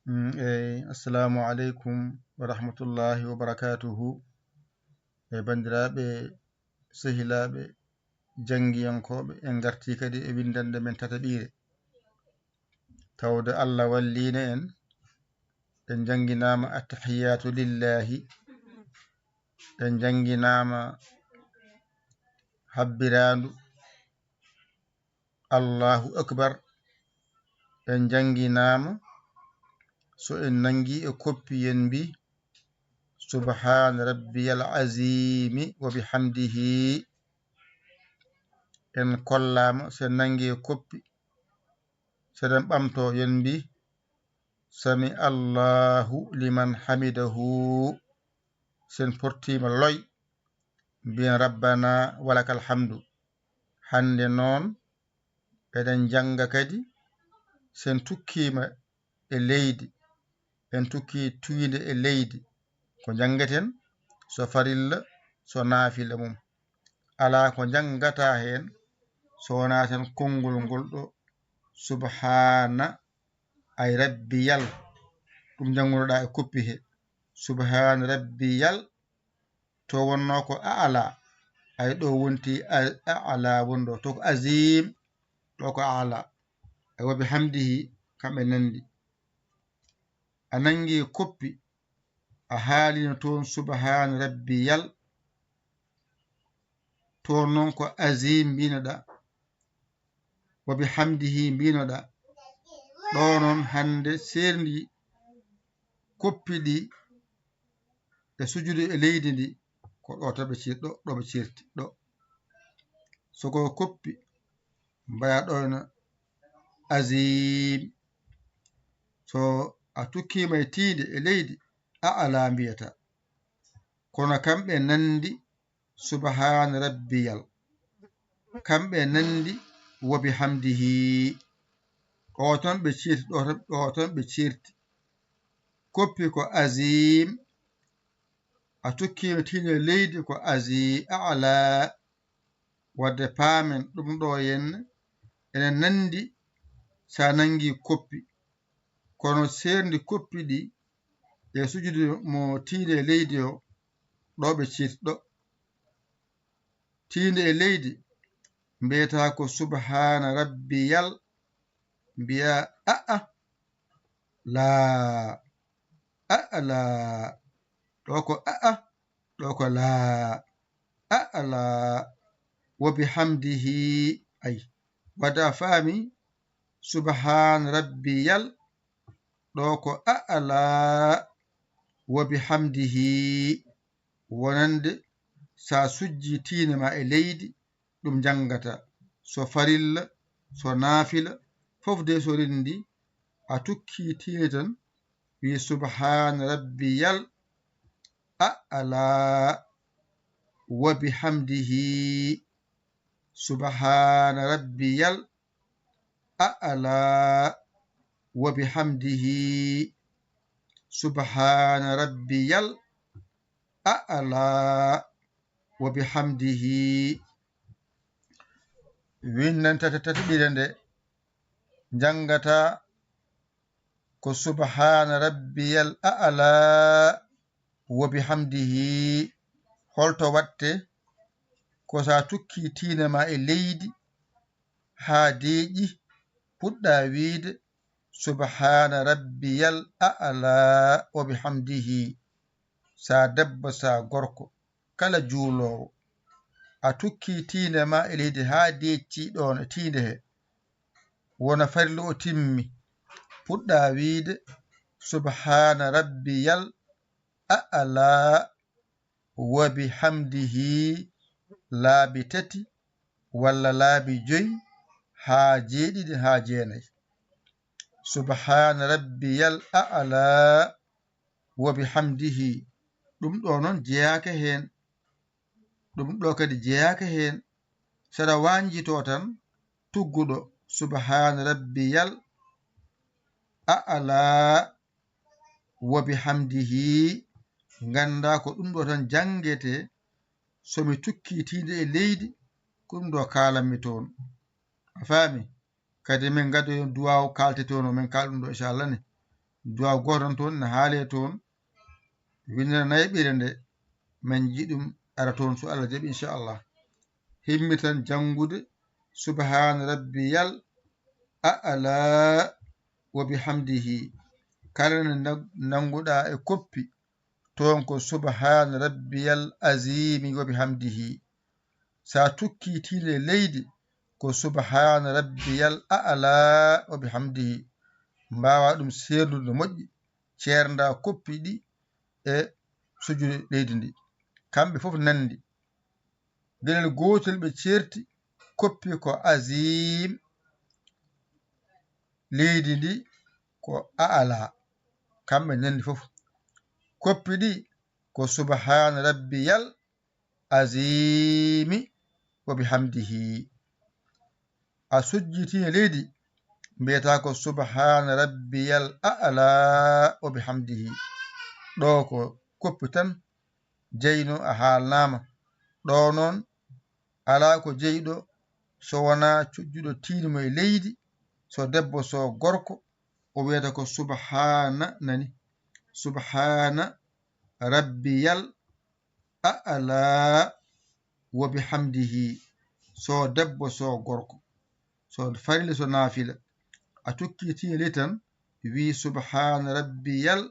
Assalamu alaikum wa rahmatullahi wa barakatuhu. Bandiraɓe sehilaɓe jangiyankoɓe en garti kadi e windande men tataɓire tawde Allah wallina en janginama attahiyatu lillahi, en janginama habbirandu Allahu akbar, en janginama so en nangi e koppi en mbi subhana rabbiyal azimi wa bihamdihi. En kollama so en nangi e koppi seɗen ɓamto yen mbi sami Allahu liman hamidahu. Sen portima loy mbiyen rabbana walakal hamdu. Hande noon eɗen janga kadi sen tukkima e leydi, en tukki tuyde e leydi ko jangeten so farilla so naafila mum. Ala ko jangata hen so wona tan konngol ngol ɗo subhana ay rabbiyal, ɗum jangunoɗa e koppi he. Subhana rabbiyal to wonno ko a'la, ay ɗo wonti a'la wonɗo, to ko azim ɗo ko a'la. Ay wa bihamdihi kamɓe nandi. A nangi koppi a haalino toon subhana rabbiyal, toon noon ko azim mbinoɗa, wa bihamdihi mbinoɗa. Ɗo noon hande serdi koppi ɗi e sujudu e leydi ndi ko ɗo taɓe cirɗo, ɗoɓe cirti ɗo. Soko koppi mbaya ɗono azim, so a tukkima e tiide e leydi a'ala mbiyata. Kono kamɓe nandi subhana rabbiyal, kamɓe nandi wa bihamdihi. Ɗo ton ɓe cirti, ɗo ton ɓe cirti. Koppi ko azim, a tukkima tiide e leydi ko azim a'la. Wadde paamen ɗum ɗo henne enen nandi sa nangi koppi, kono serdi koppi ɗi e sujudu mo tiide e leydi o ɗo ɓe cirti ɗo. Tiide e leydi mbiyata ko subhana rabbiyal, mbiya a'a la a'la, ɗo ko a'a, ɗo ko la a'la wa bihamdihi. Ay wada faami subhana rabbiyal ɗo ko a'la wa bihamdihi wonande sa sujji tiine ma e leydi ɗum jangata so farilla so naafila fof de so rendi a tukki tiine tan wi subhana rabbiyal a'la wa bihamdihi. Subhana rabbiyal a'la wa bihamdihi. Subhana rabbiyal a'la wa bihamdihi. Winnanta tataɓire nde jangata ko subhana rabbiyal a'la wa bihamdihi. Holto watte ko sa tukki tiine ma e leydi ha deeƴi puɗɗa wiide subhana rabbiyal a'la wa bihamdihi. Sa debbo sa gorko kala juulowo a tukki tiinde ma e leydi ha deecci ɗon e tiinde he, wona farilla o timmi, puɗɗa wiide subhana rabbiyal a'la wa bihamdihi laabi tati walla laabi joyi ha jeeɗiɗi ha jeenayi. Subhana rabbiyal a'la wa bihamdihi. Ɗum ɗo noon jeyaka hen, ɗum ɗo kadi jeyaka hen. Saɗa wanjito tan tugguɗo subhana rabbiyal a'la wa bihamdihi, ganda ko ɗum ɗo tan jangete somi tukki tiide e leydi ko ɗum ɗo kalanmi toon. A faami? Kadi min gadu duwaw kalte toon o min kalɗum ɗo inchallah ni. duwa goton toon ne haale toon windana nayɓire nde min jiɗum ara toon so Allah jaɓi inchallah himmi tan jangude subhana rabbiyal a'la wa bihamdihi kala nde nanguɗa e koppi toon ko subhana rabbiyal azimi wa bihamdihi sa tukkitile leydi ko subhana rabbiyal a'la wa bihamdihi mbawa ɗum serdude no moƴƴi ceernda koppi ɗi e sujude leydi ndi kamɓe fof nandi gueɗel gotel ɓe certi koppi ko azim leydi ndi ko a'la kamɓe nandi fof koppi ɗi ko subhana rabbiyal azimi wa bihamdihi a sujjitine leydi mbiyata ko subhana rabbiyal a'la wa bihamdihi ɗo ko koppi tan jeyno a haalnama ɗo noon ala ko jeyɗo so wona cujjuɗo tinimo e leydi so debbo so gorko o wiyata ko subhana nani subhana rabbiyal a'la wa bihamdihi so debbo so gorko so farilla so naafila a tukkitine ley tan wi subhana rabbiyal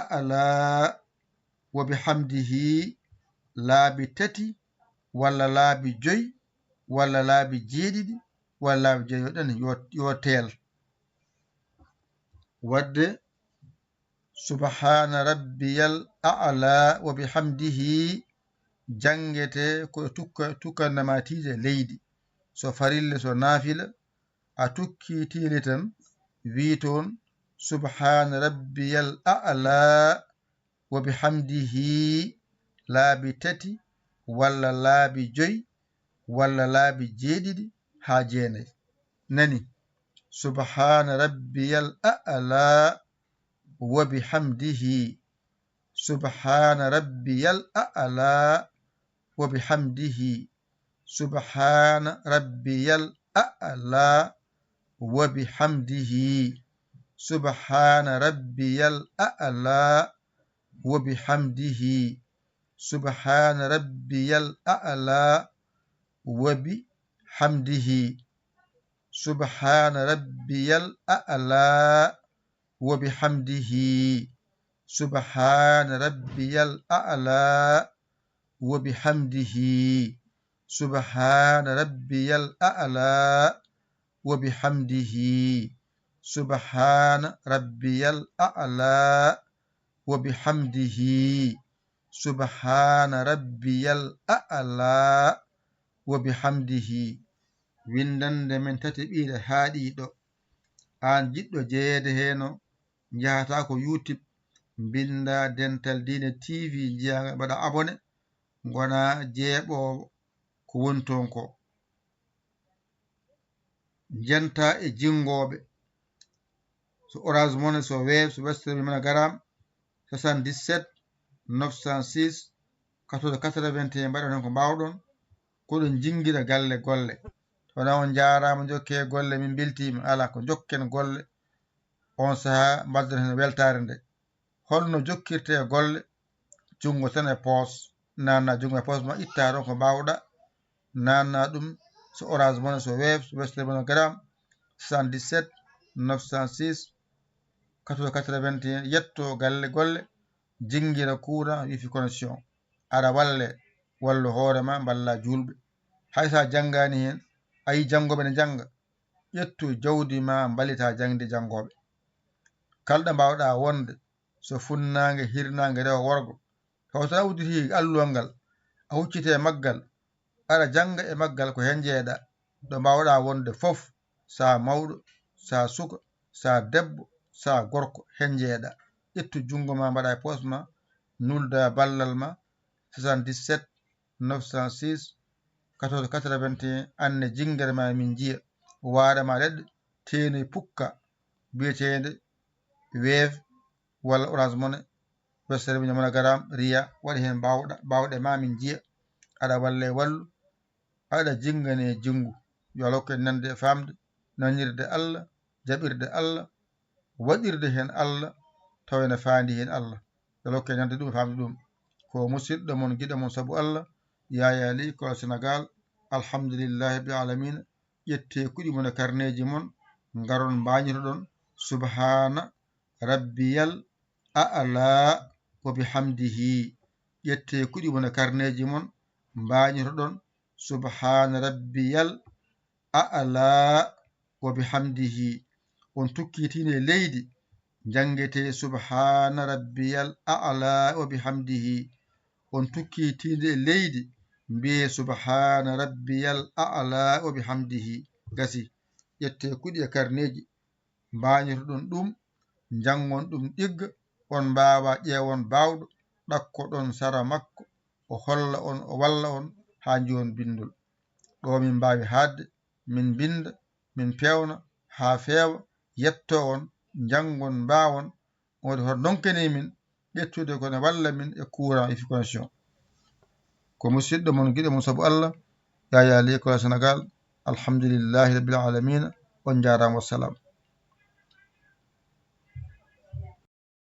a'la wa bihamdihi laabi tati walla laabi joyi walla laabi jeeɗiɗi walla laabi jeeyoɗani yo teel wadde subhana rabbiyal a'la wa bihamdihi jangete ko tukkannamatije leydi so farille so naafila a tukkitile tan wi toon subhana rabbiyal a'la wa bihamdihi laabi tati walla laabi joyi walla laabi jeeɗiɗi ha jeenayi nani subhana rabbiyal a'la wa bihamdihi subhana rabbiyal a'la wa bihamdihi subhana rabbiyal a'la wa bihamdihi subhana rabbiyal a'la wa bihamdihi subhana rabbiyal a'la wa bihamdihi subhana rabbiyal a'la wa bihamdihi subhana rabbiyal a'la wa bihamdihi subhana rabbiyal a'la wa bihamdihi subhana rabbiyal a'la wa bihamdihi subhana rabbiyal a'la wa bihamdihi windande men tati ɓiire haaɗiɗo an jiɗɗo jeeyede heno jahata ko YouTube binda Dental Dine TV jiyaga mbaɗa abonné gona jeeɓowo ko woni toon ko jenta e jingoɓe so Orange Money so Wave so Western Moneygram 77 906 14 81 mbaɗa ko mbawɗon koɗon jingira galle golle wona on jarama jokke golle min beltima ala ko jokken golle on saaha mbadden hen weltare nde holno jokkirte golle jungo tan e poos nanna jungo e poos ma itta ɗon ko mbawɗa nanna ɗum so Orange Money so Wave so Western Moneygram 77 906 14 81 yetto galle golle jingira courant wifi connexion aɗa walle wallu hoorema mballa julɓe haysa janggani hen ayi jangoɓe ne janga ƴettu jawdi ma mbalita jangde jangoɓe kalɗo mbawɗa wonde so funnangue hirnangue rewo worgo tawta udditi alluwal ngal a huccite maggal aɗa janga e maggal ko hen jeeɗa ɗo mbawɗa wonde fof sa mawɗo sa suka sa debbo sa gorko hen jeeɗa ƴettu jungo ma mbaɗa e poos ma nulda ballal ma 77 906 14 81 anne jingere ma min jiya warema leɗɗe teenoy pukka biyetede Wave walla Orange Money Western Moneygram Ria waɗi hen bawɗe ma min jiya aɗa walle wallu aɗa jingane jingu yo Allah hokke nande e famde nanirde Allah jaɓirde Allah waɗirde hen Allah taw ene faandi hen Allah yalokke ñande ɗum famde ɗum ko musidɗo mon giɗo mon sabu Allah Yaya Ly ko Sénégal alhamdulillahi rabbil alamina ƴette kuɗi mon e karneji mon garon mbañito ɗon subhana rabbiyal a'la wa bihamdihi ƴette kuɗi mon e karneji mon mbañito ɗon subhana rabbiyal a'la wa bihamdihi on tukkitine leydi jangete subhana rabbiyal a'la wa bihamdihi on tukkitinde leydi mbiye subhana rabbiyal a'la wa bihamdihi gasi ƴette kuɗi e karneji mbañito ɗon ɗum jangon ɗum ɗigga on mbawa ƴewon bawɗo ɗakko ɗon sara makko o holla on o walla on ha jiwon bindol ɗo min mbawi hadde min binda min pewna ha feewa yetto on jangon mbawon woni hoto donkani min ƴettude kone walla min e courant e connexion ko musidɗo mon giɗo mon sabu Allah Yaya Ly ko Sénégal alhamdulillahi rabbil alamina on jarama wassalam